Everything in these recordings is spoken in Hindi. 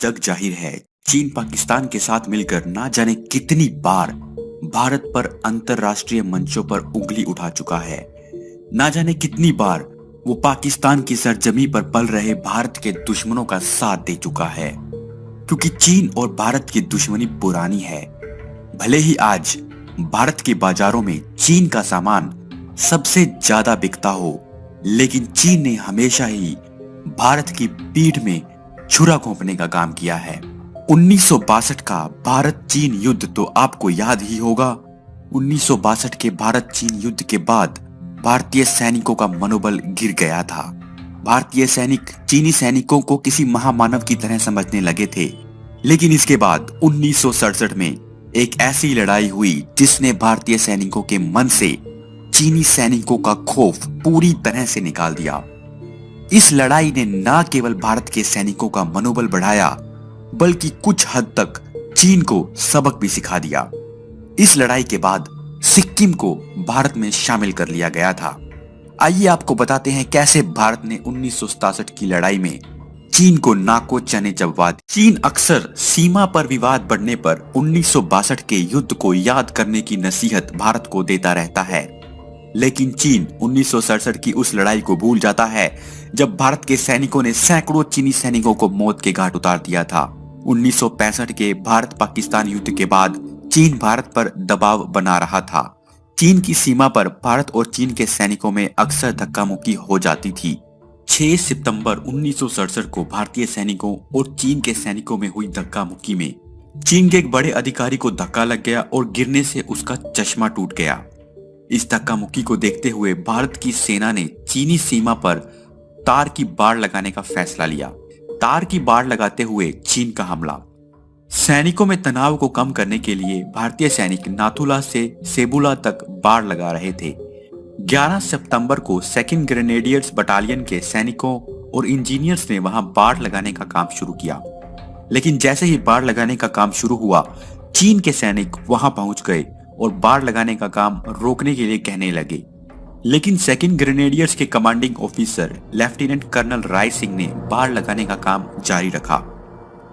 जग जाहिर है, चीन पाकिस्तान के साथ मिलकर ना जाने कितनी बार भारत पर अंतरराष्ट्रीय मंचों पर उंगली उठा चुका है। ना जाने कितनी बार वो पाकिस्तान की सरजमी पर पल रहे भारत के दुश्मनों का साथ दे चुका है। क्योंकि चीन और भारत की दुश्मनी पुरानी है। भले ही आज भारत के बाजारों में चीन का सामान सबसे ज्यादा बिकता हो, लेकिन चीन ने हमेशा ही भारत की पीठ में छुरा घोंपने का काम किया है। 1962 का भारत चीन युद्ध तो आपको याद ही होगा। 1962 के भारत चीन युद्ध के बाद भारतीय सैनिकों का मनोबल गिर गया था। भारतीय सैनिक चीनी सैनिकों को किसी महामानव की तरह समझने लगे थे। लेकिन इसके बाद 1967 में एक ऐसी लड़ाई हुई जिसने भारतीय सैनिकों के मन से चीनी सैनिकों का खौफ पूरी तरह से निकाल दिया। इस लड़ाई ने न केवल भारत के सैनिकों का मनोबल बढ़ाया, बल्कि कुछ हद तक चीन को सबक भी सिखा दिया। इस लड़ाई के बाद सिक्किम को भारत में शामिल कर लिया गया था। आइए आपको बताते हैं कैसे भारत ने 1967 की लड़ाई में चीन को नाको चने चबवा दिए। चीन अक्सर सीमा पर विवाद बढ़ने पर 1962 के युद्ध को याद करने की नसीहत भारत को देता रहता है, लेकिन चीन 1967 की उस लड़ाई को भूल जाता है जब भारत के सैनिकों ने सैकड़ों चीनी सैनिकों को मौत के घाट उतार दिया था। 1965 के भारत पाकिस्तान युद्ध के बाद चीन भारत पर दबाव बना रहा था। चीन की सीमा पर भारत और चीन के सैनिकों में अक्सर धक्का मुक्की हो जाती थी। 6 सितंबर 1967 को भारतीय सैनिकों और चीन के सैनिकों में हुई धक्का मुक्की में चीन के एक बड़े अधिकारी को धक्का लग गया और गिरने से उसका चश्मा टूट गया। इस धक्का मुक्की को देखते हुए भारत की सेना ने चीनी सीमा पर तार की बाड़ लगाने का फैसला लिया। तार की बाड़ लगाते हुए चीन का हमला। सैनिकों में तनाव को कम करने के लिए भारतीय सैनिक नाथुला से सेबुला तक बाड़ लगा रहे थे। 11 सितंबर को सेकंड ग्रेनेडियर्स बटालियन के सैनिकों और इंजीनियर्स ने वहां बाड़ लगाने का काम शुरू किया। लेकिन जैसे ही बाड़ लगाने का काम शुरू हुआ, चीन के सैनिक वहां पहुंच गए और बाड़ लगाने का काम रोकने के लिए कहने लगे। लेकिन सेकंड ग्रेनेडियर्स के commanding officer lieutenant colonel Rai Singh ने बाड़ लगाने का काम जारी रखा।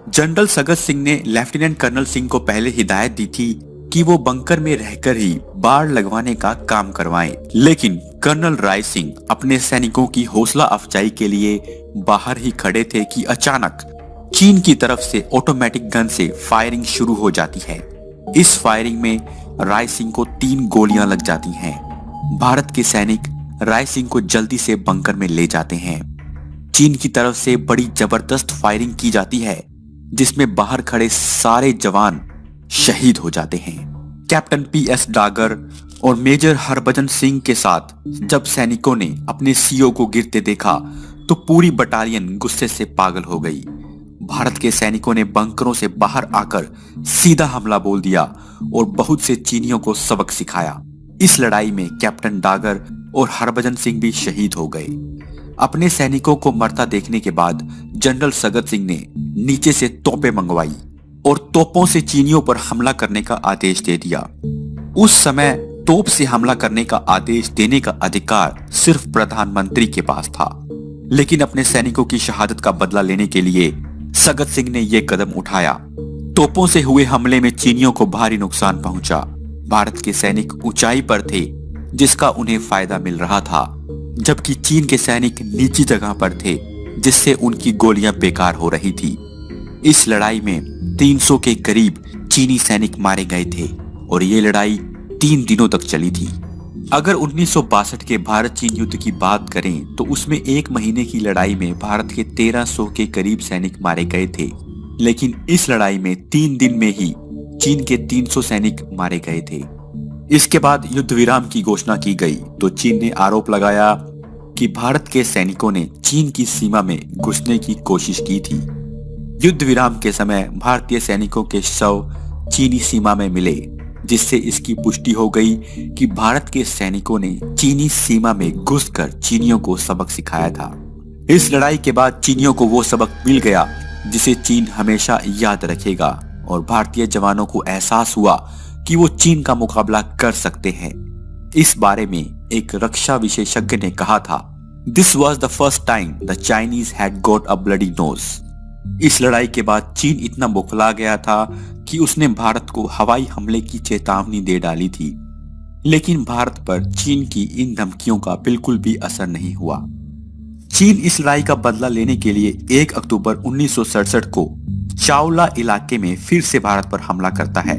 जनरल सगत सिंह ने लेफ्टिनेंट कर्नल सिंह को पहले हिदायत दी थी कि वो बंकर में रहकर ही बाड़ लगवाने का काम करवाएं। लेकिन कर्नल राय सिंह अपने सैनिकों की हौसला अफजाई के लिए बाहर ही खड़े थे कि अचानक चीन की तरफ से ऑटोमेटिक गन से फायरिंग शुरू हो जाती है। इस फायरिंग में राय सिंह को 3 गोलियां लग जाती हैं। भारत के सैनिक राय सिंह को जल्दी से बंकर में ले जाते हैं। चीन की तरफ से बड़ी जबरदस्त फायरिंग की जाती है, जिसमें बाहर खड़े सारे जवान शहीद हो जाते हैं। कैप्टन पीएस डागर और मेजर हरभजन सिंह के साथ जब सैनिकों ने अपने सीओ को गिरते देखा तो पूरी बटालियन गुस्से से पागल हो गई। भारत के सैनिकों ने बंकरों से बाहर आकर सीधा हमला बोल दिया और बहुत से चीनियों को सबक सिखाया। इस लड़ाई में कैप्टन डागर और हरभजन सिंह भी शहीद हो गए। अपने सैनिकों को मरता देखने के बाद जनरल सगत सिंह ने नीचे से तोपें मंगवाई और तोपों से चीनियों पर हमला करने का आदेश दे दिया। उस समय तोप से हमला करने का आदेश देने का अधिकार सिर्फ प्रधानमंत्री के पास था। लेकिन अपने सैनिकों की शहादत का बदला लेने के लिए सगत सिंह ने यह कदम उठाया। तोपों से हुए हमले में चीनियों को भारी नुकसान पहुंचा। भारत के सैनिक ऊंचाई पर थे, जिसका उन्हें फायदा मिल रहा था, जबकि चीन के सैनिक नीची जगह पर थे, जिससे उनकी गोलियां बेकार हो रही थी। इस लड़ाई में 300 के करीब चीनी सैनिक मारे गए थे और ये लड़ाई 3 दिनों तक चली थी। अगर 1962 के भारत चीन युद्ध की बात करें तो उसमें 1 महीने की लड़ाई में भारत के 1300 के करीब सैनिक मारे गए थे। लेकिन इस लड़ाई में 3 दिन में ही चीन के 300 सैनिक मारे गए थे। इसके बाद युद्ध विराम की घोषणा की गई तो चीन ने आरोप लगाया कि भारत के सैनिकों ने चीन की सीमा में घुसने की कोशिश की थी। युद्ध विराम के समय भारतीय सैनिकों के शव चीनी सीमा में मिले, जिससे इसकी पुष्टि हो गई कि भारत के सैनिकों ने चीनी सीमा में घुसकर चीनियों को सबक सिखाया था। इस लड़ाई के बाद चीनियों को वो सबक मिल गया जिसे चीन हमेशा याद रखेगा और भारतीय जवानों को एहसास हुआ कि वो चीन का मुकाबला कर सकते हैं। इस बारे में एक रक्षा विशेषज्ञ ने कहा था, This was the first time the Chinese had got a bloody nose. इस लड़ाई के बाद चीन इतना बौखला गया था कि उसने भारत को हवाई हमले की चेतावनी दे डाली थी, लेकिन भारत पर चीन की इन धमकियों का बिल्कुल भी असर नहीं हुआ। चीन इस लड़ाई का बदला लेने के लिए 1 अक्टूबर 1967 को चावला इलाके में फिर से भारत पर हमला करता है।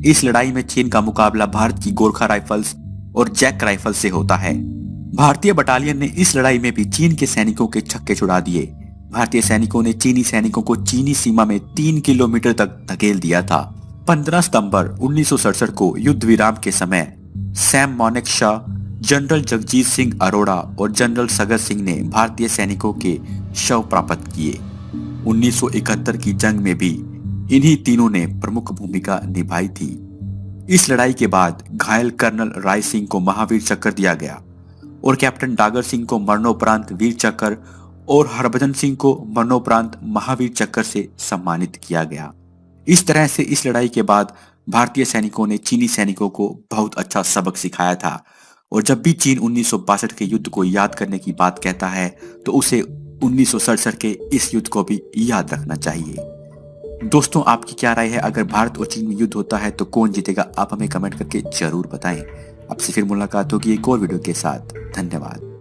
इस लड़ाई में चीन का मुकाबला भारत की गोरखा राइफल्स और जैक राइफल से होता है। भारतीय बटालियन ने इस लड़ाई में भी चीन के सैनिकों के छक्के छुड़ा दिए। भारतीय सैनिकों ने चीनी सैनिकों को चीनी सीमा में 3 किलोमीटर तक धकेल दिया था। 15 सितंबर 1967 को युद्ध विराम के समय सैम मानेकशॉ, जनरल जगजीत सिंह अरोड़ा और जनरल सगर सिंह ने भारतीय सैनिकों के शव प्राप्त किए। 1971 की जंग में भी इन्हीं तीनों ने प्रमुख भूमिका निभाई थी। इस लड़ाई के बाद घायल कर्नल राय सिंह को महावीर चक्र दिया गया और कैप्टन डागर सिंह को मरणोपरांत वीर चक्र और हरभजन सिंह को मरणोपरांत महावीर चक्र से सम्मानित किया गया। इस तरह से इस लड़ाई के बाद भारतीय सैनिकों ने चीनी सैनिकों को बहुत अच्छा सबक सिखाया था और जब भी चीन 1962 के युद्ध को याद करने की बात कहता है तो उसे 1967 के इस युद्ध को भी याद रखना चाहिए। दोस्तों, आपकी क्या राय है? अगर भारत और चीन में युद्ध होता है तो कौन जीतेगा? आप हमें कमेंट करके जरूर बताएं। आपसे फिर मुलाकात होगी एक और वीडियो के साथ। धन्यवाद।